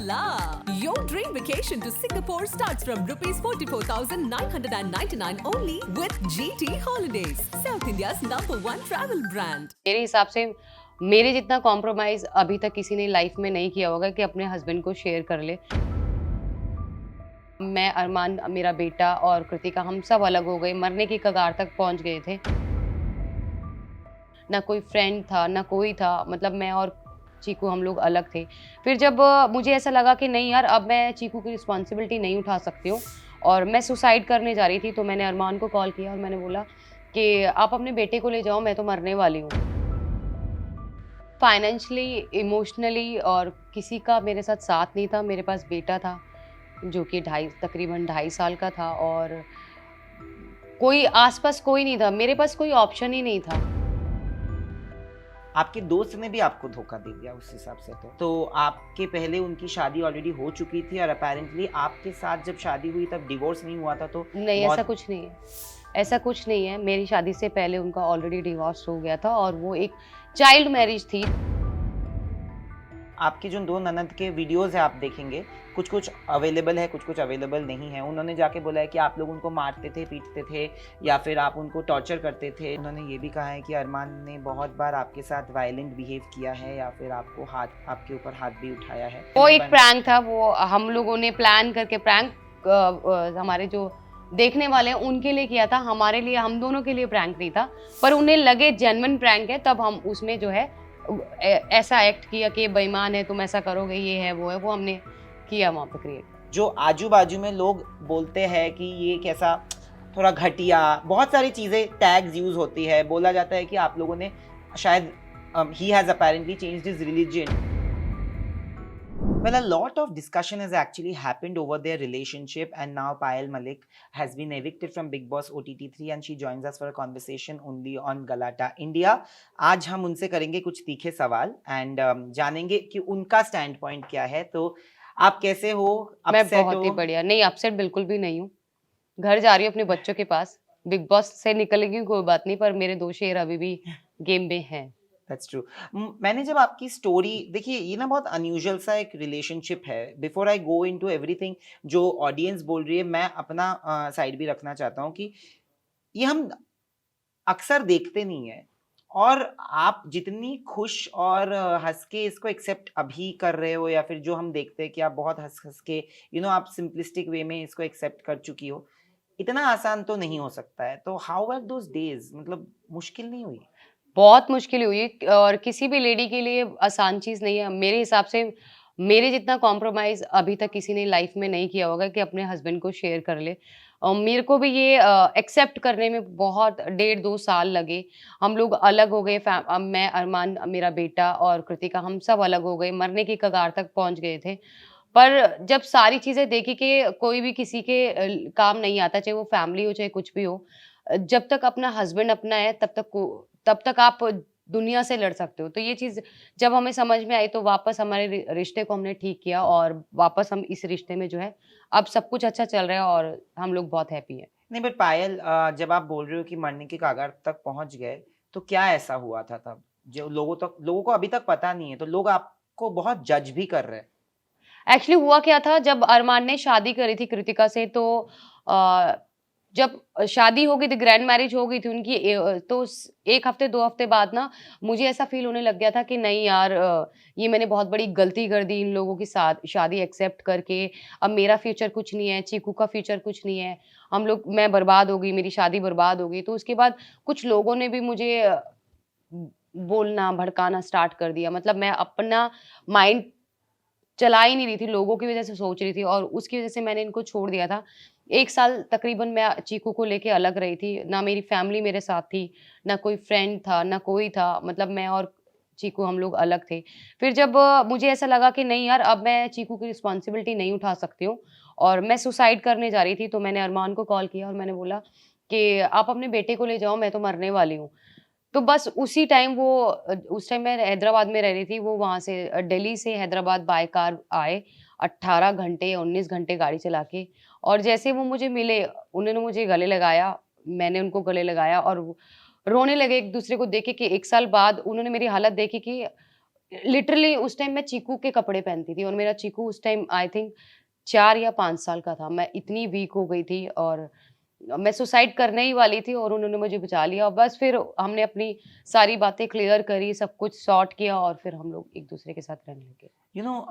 la! Your dream vacation to Singapore starts from rupees 44,999 only with GT Holidays, South India's #1 travel brand. मेरे हिसाब से मेरे जितना compromise अभी तक किसी ने लाइफ में नहीं किया होगा कि अपने हस्बैंड को शेयर कर ले। मैं, अरमान, मेरा बेटा और कृतिका हम सब अलग हो गए, मरने की कगार तक पहुंच गए थे। ना कोई फ्रेंड था, ना कोई था, मतलब मैं और चीकू हम लोग अलग थे। फिर जब मुझे ऐसा लगा कि नहीं यार, अब मैं चीकू की रिस्पॉन्सिबिलिटी नहीं उठा सकती हूँ और मैं सुसाइड करने जा रही थी, तो मैंने अरमान को कॉल किया और मैंने बोला कि आप अपने बेटे को ले जाओ, मैं तो मरने वाली हूँ। फाइनेंशियली, इमोशनली और किसी का मेरे साथ साथ नहीं था। मेरे पास बेटा था जो कि तकरीबन 2.5 साल का था और कोई आस-पास कोई नहीं था। मेरे पास कोई ऑप्शन ही नहीं था। आपके दोस्त ने भी आपको धोखा दे दिया उस हिसाब से तो आपके पहले उनकी शादी ऑलरेडी हो चुकी थी और अपेरेंटली आपके साथ जब शादी हुई तब डिवोर्स नहीं हुआ था तो नहीं, ऐसा कुछ नहीं है। ऐसा कुछ नहीं है। मेरी शादी से पहले उनका ऑलरेडी डिवोर्स हो गया था और वो एक चाइल्ड मैरिज थी। आपकी जो 2 ननद के वीडियोस है आप देखेंगे, कुछ-कुछ अवेलेबल है, कुछ-कुछ अवेलेबल नहीं है। उन्होंने जाके बोला है कि आप लोग उनको मारते थे, पीटते थे या फिर आप उनको टॉर्चर करते थे। उन्होंने ये भी कहा है कि अरमान ने बहुत बार आपके साथ वायलेंट बिहेव किया है या फिर आपके ऊपर हाथ भी उठाया है। वो एक प्रैंक था, वो हम लोगों ने प्लान करके हमारे जो देखने वाले हैं उनके लिए किया था, हमारे लिए, हम दोनों के लिए प्रैंक नहीं था। पर उन्हें लगे जेन्युइन प्रैंक है, तब हम उसमें जो है ऐसा एक्ट किया कि बेईमान है, तुम ऐसा करोगे, ये है, वो है, वो हमने किया वहाँ पे क्रिएट। जो आजू-बाजू में लोग बोलते हैं कि ये कैसा थोड़ा घटिया, बहुत सारी चीज़ें टैग्स यूज़ होती है। बोला जाता है कि आप लोगों ने शायद he has apparently changed his religion. Well, a lot of discussion has actually happened over their relationship, and now Payal Malik has been evicted from Big Boss OTT3 and she joins us for a conversation only on Galata India. आज हम उनसे करेंगे कुछ तीखे सवाल and जानेंगे कि उनका स्टैंड पॉइंट क्या है। तो आप कैसे हो? मैं अपसेट बहुत ही हो? बढ़िया। नहीं, अपसेट बिल्कुल भी नहीं हूँ। घर जा रही हूँ अपने बच्चों के पास। बिग बॉस से निकलेंगी कोई बात नहीं, पर मेरे 2 शेर अभी भी गेम में हैं। That's true. मैंने जब आपकी स्टोरी देखिए, ये ना बहुत अनयूजुअल सा एक रिलेशनशिप है। Before I go into everything जो ऑडियंस बोल रही है, मैं अपना साइड भी रखना चाहता हूँ कि ये हम अक्सर देखते नहीं है और आप जितनी खुश और हंस के इसको एक्सेप्ट अभी कर रहे हो या फिर जो हम देखते हैं कि आप बहुत हंस हंस के आप सिंपलिस्टिक वे में इसको एक्सेप्ट कर चुकी हो, इतना आसान तो नहीं हो सकता है। तो हाउ वर दोस डेज, मतलब मुश्किल नहीं हुई? बहुत मुश्किल हुई और किसी भी लेडी के लिए आसान चीज़ नहीं है। मेरे हिसाब से मेरे जितना कॉम्प्रोमाइज़ अभी तक किसी ने लाइफ में नहीं किया होगा कि अपने हस्बैंड को शेयर कर ले। मेरे को भी ये एक्सेप्ट करने में बहुत 1.5-2 साल लगे। हम लोग अलग हो गए, मैं, अरमान, मेरा बेटा और कृतिका हम सब अलग हो गए, मरने की कगार तक पहुँच गए थे। पर जब सारी चीज़ें देखी कि कोई भी किसी के काम नहीं आता, चाहे वो फैमिली हो, चाहे कुछ भी हो। जब तक अपना हस्बैंड अपना है, तब तक आप दुनिया से लड़ सकते हो। तो ये चीज़ जब हमें समझ में आई, तो वापस हमारे रिश्ते को हमने ठीक किया और वापस हम इस रिश्ते में जो है, अब सब कुछ अच्छा चल रहा है और हम लोग बहुत हैप्पी हैं। नहीं, बट पायल, जब आप बोल रहे हो कि मरने की कगार तक पहुंच गए, तो क्या ऐसा हुआ था तब जो लोगों को अभी तक पता नहीं है, तो लोग आपको बहुत जज भी कर रहे हैं? एक्चुअली हुआ क्या था, जब अरमान ने शादी करी थी कृतिका से, तो अ, जब शादी हो गई थी, ग्रैंड मैरिज हो गई थी उनकी, तो 1 हफ्ते 2 हफ्ते बाद ना मुझे ऐसा फील होने लग गया था कि नहीं यार, ये मैंने बहुत बड़ी गलती कर दी इन लोगों के साथ शादी एक्सेप्ट करके। अब मेरा फ्यूचर कुछ नहीं है, चीकू का फ्यूचर कुछ नहीं है, मैं बर्बाद हो गई, मेरी शादी बर्बाद हो गई। तो उसके बाद कुछ लोगों ने भी मुझे बोलना, भड़काना स्टार्ट कर दिया। मतलब मैं अपना माइंड चला ही नहीं रही थी, लोगों की वज़ह से सोच रही थी और उसकी वज़ह से मैंने इनको छोड़ दिया था। 1 साल तकरीबन मैं चीकू को लेके अलग रही थी, ना मेरी फैमिली मेरे साथ थी, ना कोई फ्रेंड था, ना कोई था, मतलब मैं और चीकू हम लोग अलग थे। फिर जब मुझे ऐसा लगा कि नहीं यार, अब मैं चीकू की रिस्पॉन्सिबिलिटी नहीं उठा सकती हूँ और मैं सुसाइड करने जा रही थी, तो मैंने अरमान को कॉल किया और मैंने बोला कि आप अपने बेटे को ले जाओ, मैं तो मरने वाली हूँ। तो बस उसी टाइम उस टाइम मैं हैदराबाद में रह रही थी, वो वहाँ से दिल्ली से हैदराबाद बाय कार आए, 18 घंटे, 19 घंटे गाड़ी चला के, और जैसे वो मुझे मिले, उन्होंने मुझे गले लगाया, मैंने उनको गले लगाया और वो रोने लगे एक-दूसरे को देख के कि 1 साल बाद उन्होंने मेरी हालत देखी कि लिटरली उस टाइम मैं चीकू के कपड़े पहनती थी और मेरा चीकू उस टाइम आई थिंक 4 या 5 साल का था। मैं इतनी वीक हो गई थी और मैं सुसाइड करने ही वाली थी और उन्होंने मुझे बचा लिया और बस फिर हमने अपनी सारी बातें क्लियर करी, सब कुछ सॉर्ट किया और फिर हम लोग एक-दूसरे के साथ रहने लगे। यू नो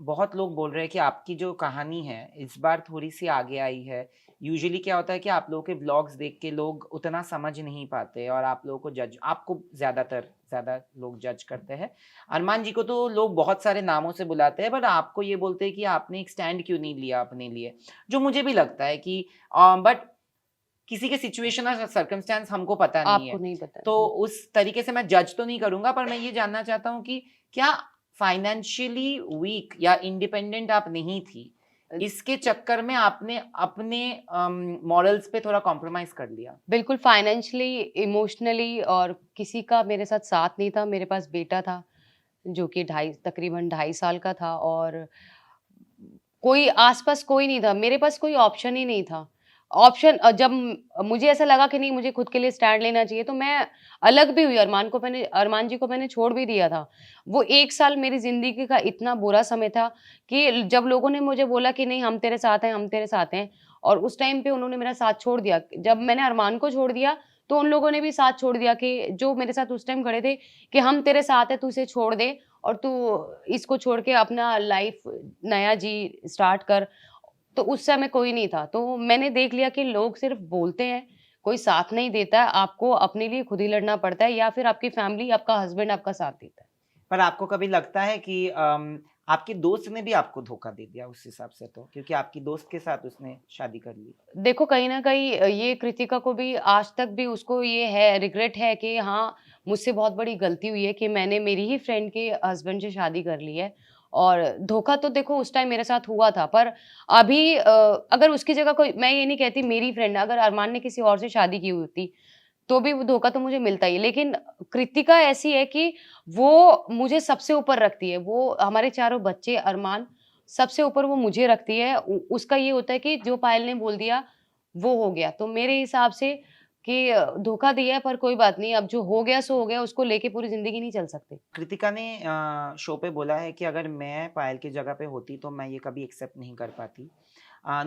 बहुत लोग बोल रहे हैं कि आपकी जो कहानी है इस बार थोड़ी सी आगे आई है। यूजुअली क्या होता है कि आप लोगों के व्लॉग्स देख के लोग उतना समझ नहीं पाते और आप लोगों को जज आपको ज़्यादा लोग जज करते हैं। अरमान जी को तो लोग बहुत सारे नामों से बुलाते हैं, बट आपको ये बोलते हैं कि आपने एक स्टैंड क्यों नहीं लिया अपने लिए, जो मुझे भी लगता है कि बट किसी के सिचुएशन और सर्कमस्टेंस हमको पता नहीं आपको है। नहीं पता। तो उस तरीके से मैं जज तो नहीं करूंगा, पर मैं ये जानना चाहता हूँ कि क्या फाइनेंशियली वीक या इंडिपेंडेंट आप नहीं थी, इसके चक्कर में आपने अपने मॉरल्स पे थोड़ा कॉम्प्रोमाइज कर लिया? बिल्कुल फाइनेंशियली, इमोशनली और किसी का मेरे साथ साथ नहीं था। मेरे पास बेटा था, जो कि तकरीबन ढाई साल का था और कोई आस-पास कोई नहीं था। मेरे पास कोई ऑप्शन ही नहीं था। जब मुझे ऐसा लगा कि नहीं मुझे खुद के लिए स्टैंड लेना चाहिए, तो मैं अलग भी हुई। अरमान जी को मैंने छोड़ भी दिया था। वो 1 साल मेरी ज़िंदगी का इतना बुरा समय था कि जब लोगों ने मुझे बोला कि नहीं हम तेरे साथ हैं, हम तेरे साथ हैं और उस टाइम पे उन्होंने मेरा साथ छोड़ दिया। जब मैंने अरमान को छोड़ दिया, तो उन लोगों ने भी साथ छोड़ दिया कि जो मेरे साथ उस टाइम खड़े थे कि हम तेरे साथ हैं, तू इसे छोड़ दे और तू इसको छोड़ के अपना लाइफ नया जी स्टार्ट कर। तो उस समय कोई नहीं था। तो मैंने देख लिया कि लोग सिर्फ़ बोलते हैं, कोई साथ नहीं देता है। आपको अपने लिए खुद ही लड़ना पड़ता है या फिर आपकी फैमिली, आपका हस्बैंड आपका साथ देता है। पर आपको कभी लगता है कि आपके दोस्त ने भी आपको धोखा दे दिया उस हिसाब से, तो क्योंकि आपकी दोस्त के साथ उसने शादी कर ली? देखो कहीं न कहीं ये कृतिका को भी आज तक भी उसको ये है रिग्रेट है कि हाँ, मुझसे बहुत बड़ी गलती हुई है कि मैंने मेरी ही फ्रेंड के हस्बैंड से शादी कर ली है। और धोखा तो देखो उस टाइम मेरे साथ हुआ था पर अभी अगर उसकी जगह कोई मैं ये नहीं कहती मेरी फ्रेंड अगर अरमान ने किसी और से शादी की हुई होती, तो भी वो धोखा तो मुझे मिलता ही है। लेकिन कृतिका ऐसी है कि वो मुझे सबसे ऊपर रखती है। वो हमारे चारों बच्चे अरमान सबसे ऊपर वो मुझे रखती है। उसका ये होता है कि जो पायल ने बोल दिया, वो हो गया। तो मेरे हिसाब से कि धोखा दिया है पर कोई बात नहीं, अब जो हो गया सो हो गया, उसको लेके पूरी ज़िंदगी नहीं चल सकते। कृतिका ने शो पे बोला है कि अगर मैं पायल की जगह पे होती तो मैं ये कभी एक्सेप्ट नहीं कर पाती।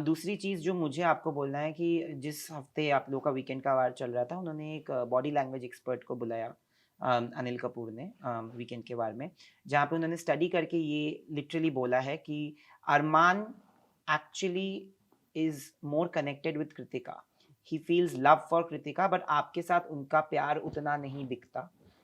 दूसरी चीज़ जो मुझे आपको बोलना है कि जिस हफ्ते आप लोगों का वीकेंड का वार चल रहा था, उन्होंने एक बॉडी लैंग्वेज एक्सपर्ट को बुलाया, अनिल कपूर ने, वीकेंड के वार में, जहाँ पे उन्होंने स्टडी करके ये लिटरली बोला है कि Arman actually is more connected with Kritika. He feels love for Kritika, but आपके साथ उनका प्यार उतना नहीं दिखता।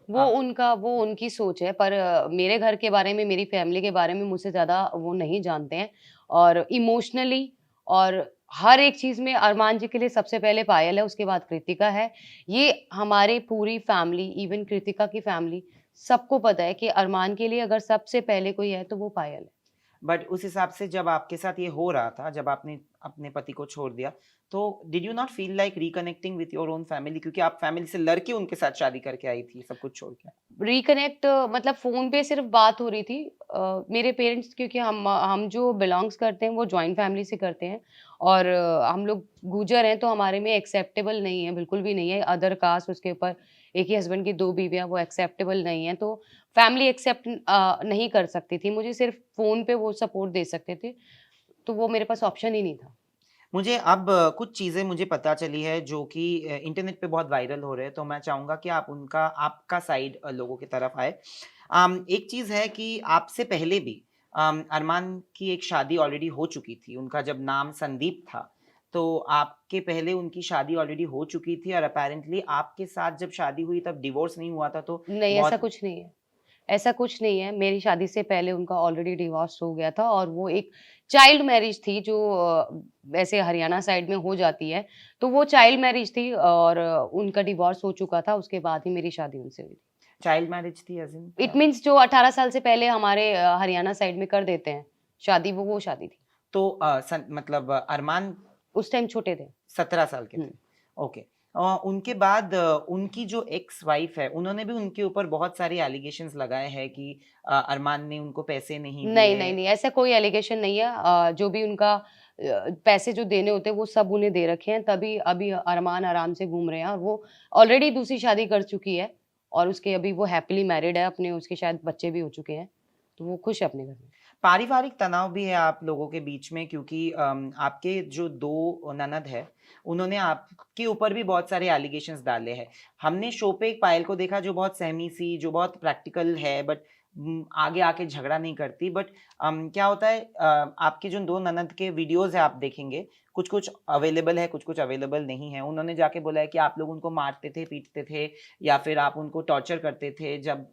वो उनकी सोच है पर मेरे घर के बारे में, मेरी फैमिली के बारे में मुझसे ज़्यादा वो नहीं जानते हैं और इमोशनली और हर एक चीज़ में अरमान जी के लिए सबसे पहले पायल है, उसके बाद कृतिका है। ये हमारी पूरी फैमिली इवन कृतिका की फैमिली सबको पता है कि अरमान के लिए अगर सबसे पहले कोई है तो वो पायल है। बट उस हिसाब से जब आपके साथ ये हो रहा था, जब आपने अपने पति को छोड़ दिया, तो did you not feel like reconnecting with your own family, क्योंकि आप फैमिली से लड़के उनके साथ शादी करके आई थी सब कुछ छोड़ के? रिकनेक्ट मतलब फ़ोन पे सिर्फ़ बात हो रही थी। मेरे पेरेंट्स क्योंकि हम जो बिलॉन्ग्स करते हैं वो जॉइंट फैमिली से करते हैं और हम लोग गुर्जर हैं तो हमारे में एक्सेप्टेबल नहीं है, बिल्कुल भी नहीं है। अदर कास्ट उसके ऊपर एक ही हस्बैंड की 2 बीवियाँ वो एक्सेप्टेबल नहीं है। तो फैमिली एक्सेप्ट नहीं कर सकती थी। मुझे सिर्फ़ फ़ोन पे वो सपोर्ट दे सकते थे। तो वो मेरे पास ऑप्शन ही नहीं था। मुझे अब कुछ चीज़ें मुझे पता चली है जो कि इंटरनेट पे बहुत वायरल हो रहे हैं, तो मैं चाहूँगा कि आप उनका आपका साइड लोगों की तरफ आए। एक चीज़ है कि आपसे पहले भी अरमान की एक शादी ऑलरेडी हो चुकी थी, उनका जब नाम संदीप था, तो आपके पहले उनकी शादी ऑलरेडी हो चुकी थी और अपैरेंटली आपके साथ जब शादी हुई तब डिवोर्स नहीं हुआ था, तो नहीं, ऐसा बहुत कुछ नहीं है। ऐसा कुछ नहीं है, मेरी शादी से पहले उनका ऑलरेडी डिवोर्स हो गया था और वो एक चाइल्ड मैरिज थी जो वैसे हरियाणा साइड में हो जाती है, तो वो चाइल्ड मैरिज थी और उनका डिवोर्स हो चुका था, उसके बाद ही मेरी शादी उनसे हुई थी। चाइल्ड मैरिज थी एज़ इन इट मीन्स जो 18 साल से पहले हमारे हरियाणा साइड में कर देते हैं शादी, वो शादी थी। तो मतलब अरमान उस टाइम छोटे थे। 17 साल के थे। हुँ। ओके। उनके बाद उनकी जो एक्स वाइफ है, उन्होंने भी उनके ऊपर बहुत सारे एलिगेशंस लगाए हैं कि अरमान ने उनको पैसे नहीं नहीं, दिए। नहीं, नहीं, ऐसा कोई एलिगेशन नहीं है। जो भी उनका पैसे जो देने होते हैं, वो सब उन्हें दे रखे हैं, तभी अभी अरमान आराम से घूम रहे हैं और वो ऑलरेडी दूसरी शादी कर चुकी है और उसके अभी वो हैप्पीली मैरिड है, अपने उसके शायद बच्चे भी हो चुके हैं, तो वो खुश है अपने घर में। पारिवारिक तनाव भी है आप लोगों के बीच में, क्योंकि आपके जो 2 ननद है, उन्होंने आपके ऊपर भी बहुत सारे एलिगेशंस डाले हैं। हमने शो पे एक पायल को देखा जो बहुत सहमी सी, जो बहुत प्रैक्टिकल है, बट आगे आके झगड़ा नहीं करती। बट क्या होता है, आपके जो 2 ननद के वीडियोस है आप देखेंगे, कुछ-कुछ अवेलेबल है, कुछ-कुछ अवेलेबल नहीं है। उन्होंने जाके बोला है कि आप लोग उनको मारते थे, पीटते थे या फिर आप उनको टॉर्चर करते थे जब।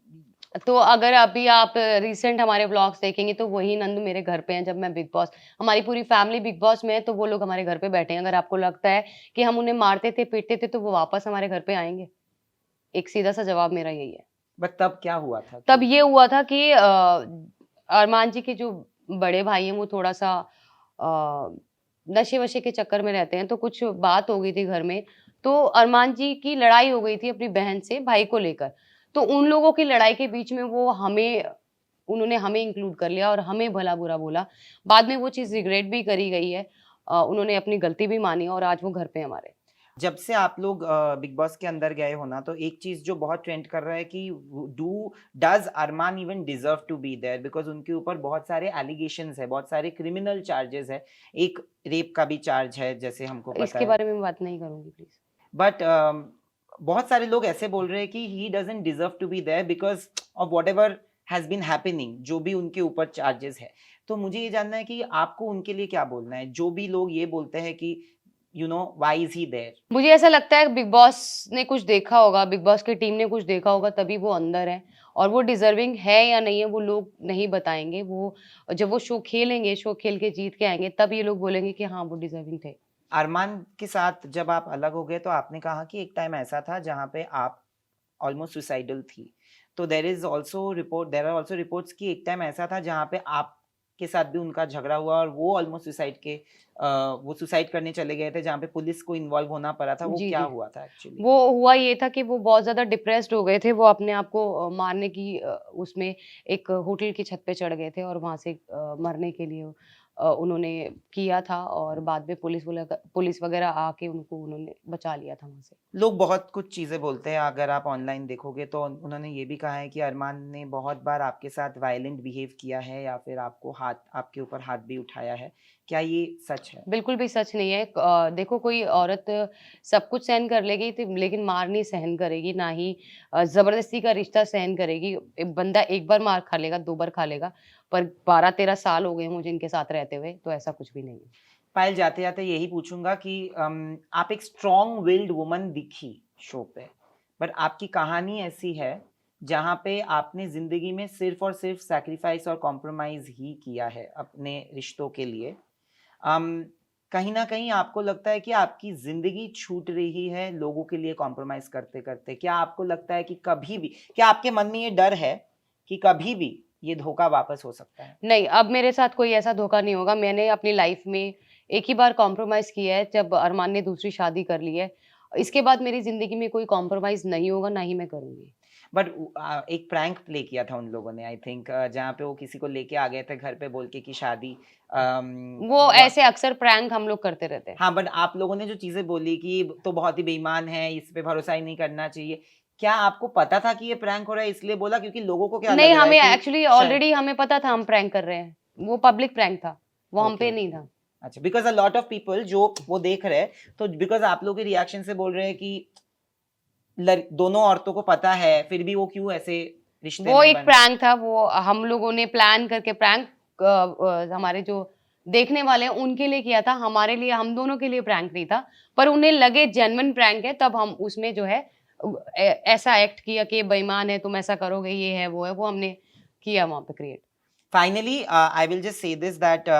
तो अगर अभी आप रिसेंट हमारे व्लॉग्स देखेंगे तो वही नंद मेरे घर पे हैं जब मैं बिग बॉस, हमारी पूरी फैमिली बिग बॉस में है, तो वो लोग हमारे घर पे बैठे हैं। अगर आपको लगता है कि हम उन्हें मारते थे, पीटते थे, तो वो वापस हमारे घर पे आएँगे? एक सीधा-सा जवाब मेरा यही है। बट तब क्या हुआ था तब कि ये हुआ था कि अरमान जी के जो बड़े भाई हैं वो थोड़ा-सा अ, नशे-वशे के चक्कर में रहते हैं, तो कुछ बात हो गई थी घर में। तो अरमान जी की लड़ाई हो गई थी अपनी बहन से भाई को लेकर। तो उन लोगों की लड़ाई के बीच में उन्होंने हमें इंक्लूड कर लिया और हमें भला-बुरा बोला। बाद में वो चीज़ रिग्रेट भी करी गई है। उन्होंने अपनी गलती भी मानी और आज वो घर पे हैं हमारे। जब से आप लोग बिग बॉस के अंदर गए हो ना, तो एक चीज जो बहुत ट्रेंड कर रहा है कि does Armaan even deserve to be there, because उनके ऊपर बहुत सारे एलिगेशंस है, बहुत सारे क्रिमिनल चार्जेस है। एक रेप का भी चार्ज है जैसे हमको पता इसके है। बारे में मैं बात नहीं करूँगी प्लीज़। बट बहुत सारे लोग ऐसे बोल रहे हैं कि he doesn't deserve to be there because of whatever has been happening, जो भी उनके ऊपर चार्जेस है। तो मुझे ये जानना है कि आपको उनके लिए क्या बोलना है, जो भी लोग ये बोलते हैं कि व्हाई इज ही देयर। मुझे ऐसा लगता है बिग बॉस ने कुछ देखा होगा, बिग बॉस की टीम ने कुछ देखा होगा तभी वो अंदर हैं और वो डिज़र्विंग है या नहीं है वो लोग नहीं बताएँगे। वो जब वो शो खेलेंगे, शो खेल के जीत के आएँगे तब ये लोग बोलेंगे कि हाँ, वो डिज़र्विंग थे। अरमान के साथ जब आप अलग हो गए तो आपने कहा कि एक टाइम ऐसा था जहाँ पे आप ऑलमोस्ट सुसाइडल थी। तो देयर आर आल्सो रिपोर्ट्स कि एक टाइम ऐसा था जहाँ पे आपके साथ भी उनका झगड़ा हुआ और वो ऑलमोस्ट वो सुसाइड करने चले गए थे, जहाँ पे पुलिस को इन्वॉल्व होना पड़ा था। वो जी, क्या जी। हुआ था एक्चुअली? वो हुआ ये था कि वो बहुत ज़्यादा डिप्रेस्ड हो गए थे, वो अपने आप को मारने की उसमें एक होटल की छत पे चढ़ गए थे और वहाँ से मरने के लिए उन्होंने किया था और बाद में पुलिस वगैरह आके उन्होंने बचा लिया था वहाँ से। लोग बहुत कुछ चीज़ें बोलते हैं, अगर आप ऑनलाइन देखोगे तो उन्होंने ये भी कहा है कि अरमान ने बहुत बार आपके साथ वायलेंट बिहेव किया है या फिर आपके ऊपर हाथ भी उठाया है। क्या ये सच है? बिल्कुल भी सच नहीं है। देखो कोई औरत सब कुछ सहन कर लेगी लेकिन मार नहीं सहन करेगी, ना ही ज़बरदस्ती का रिश्ता सहन करेगी। एक बंदा एक बार मार खा लेगा, 2 बार खा लेगा, पर 12-13 साल हो गए मुझे इनके साथ रहते हुए, तो ऐसा कुछ भी नहीं है। पायल, जाते-जाते यही पूछूँगा कि आप एक स्ट्रॉन्ग विल्ड वुमन दिखी शो पे, बट आपकी कहानी ऐसी है जहाँ पे आपने ज़िंदगी में सिर्फ़ और सिर्फ़ सैक्रिफ़ाइस और कॉम्प्रोमाइज़ ही किया है अपने रिश्तों के लिए। कहीं न कहीं आपको लगता है कि आपकी ज़िंदगी छूट रही है लोगों के लिए कॉम्प्रोमाइज़ करते-करते? क्या आपको लगता है कि कभी भी, क्या आपके मन में ये डर है कि कभी भी ये धोखा वापस हो सकता है? नहीं, अब मेरे साथ कोई ऐसा धोखा नहीं होगा। मैंने अपनी लाइफ़ में एक ही बार कॉम्प्रोमाइज़ किया है जब अरमान ने दूसरी शादी कर ली है। इसके बाद मेरी ज़िंदगी में कोई कॉम्प्रोमाइज़ नहीं होगा, ना ही मैं करूँगी। बट एक प्रैंक प्ले किया था उन लोगों ने, आई थिंक, जहाँ पे वो किसी को लेके आ गए थे घर पे बोल के कि शादी वो हुआ। ऐसे अक्सर प्रैंक हम लोग करते रहते हैं। हाँ, बट आप लोगों ने जो चीज़ें बोली कि तो बहुत ही बेईमान है, इस पे भरोसा ही नहीं करना चाहिए। क्या आपको पता था कि ये प्रैंक हो रहा है इसलिए बोला? क्योंकि लोगों को क्या लग नहीं, रहा है हमें कि एक्चुअली शायद। ऑलरेडी हमें पता था हम प्रैंक कर रहे हैं। वो पब्लिक प्रैंक था, वो हम ओके, पे नहीं ओके। था। अच्छा, because a lot of people जो वो देख रहे हैं, तो बिकॉज़ आप लोगों के रिएक्शन से बोल रहे हैं कि दोनों औरतों को पता है, फिर भी वो क्यों ऐसे रिश्ते वो में एक बन। प्रैंक था, वो हम लोगों ने प्लान करके हमारे जो देखने वाले हैं उनके लिए किया था, हमारे लिए हम दोनों के लिए प्रैंक नहीं था। पर उन्हें लगे जेन्युइन प्रैंक है तब हम उसमें जो है ऐसा एक्ट किया कि बेईमान है, तुम ऐसा करोगे, ये है, वो हमने किया वहाँ पे create. Finally, I will just say this that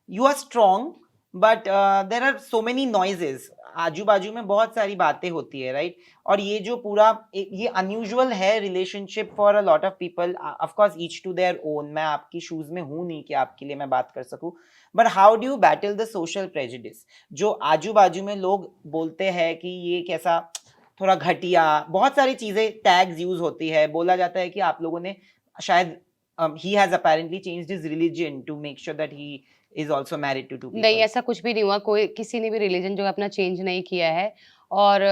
you are strong, but there are so many noises. आजू बाजू में बहुत सारी बातें होती है, राइट? और ये जो पूरा ये अनयूजुअल है relationship for a lot of people. Of course each to their own, मैं आपकी शूज में हूं नहीं कि आपके लिए मैं बात कर सकूं। But how do you battle the social prejudice, जो आजू बाजू में लोग बोलते हैं कि ये कैसा थोड़ा घटिया, बहुत सारी चीजें टैग्स यूज होती है, बोला जाता है कि आप लोगों ने शायद he has apparently changed his religion to make sure that he is also married to 2 नहीं, people. ऐसा कुछ भी नहीं हुआ, कोई किसी ने भी रिलीजन जो है अपना चेंज नहीं किया है और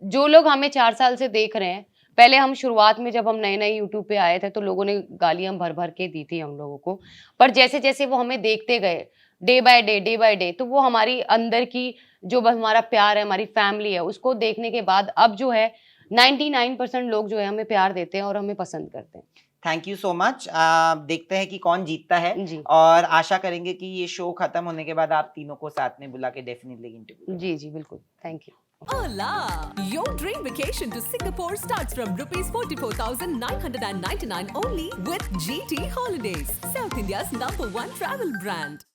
जो लोग हमें 4 साल से देख रहे हैं, पहले हम शुरुआत में जब हम नए-नए यूट्यूब पे आए थे तो लोगों ने गालियाँ भर-भर के दी थी हम लोगों को। पर जैसे-जैसे वो हमें देखते गए, डे बाय डे तो वो हमारी अंदर की जो ब हमारा प्यार है, हमारी फैमिली है, उसको देखने के बाद अब जो है 99% लोग जो है हमें प्यार देते हैं और हमें पसंद करते हैं। Thank you so much. देखते हैं कि कौन जीतता है जी। और आशा करेंगे कि ये शो खत्म होने के बाद आप तीनों को साथ में बुला के डेफिनेटली इंटरव्यू जी, जी, बिल्कुल। Thank you. Hola! Your dream vacation to Singapore starts from rupees 44,999 only with GT Holidays, South India's #1 travel brand.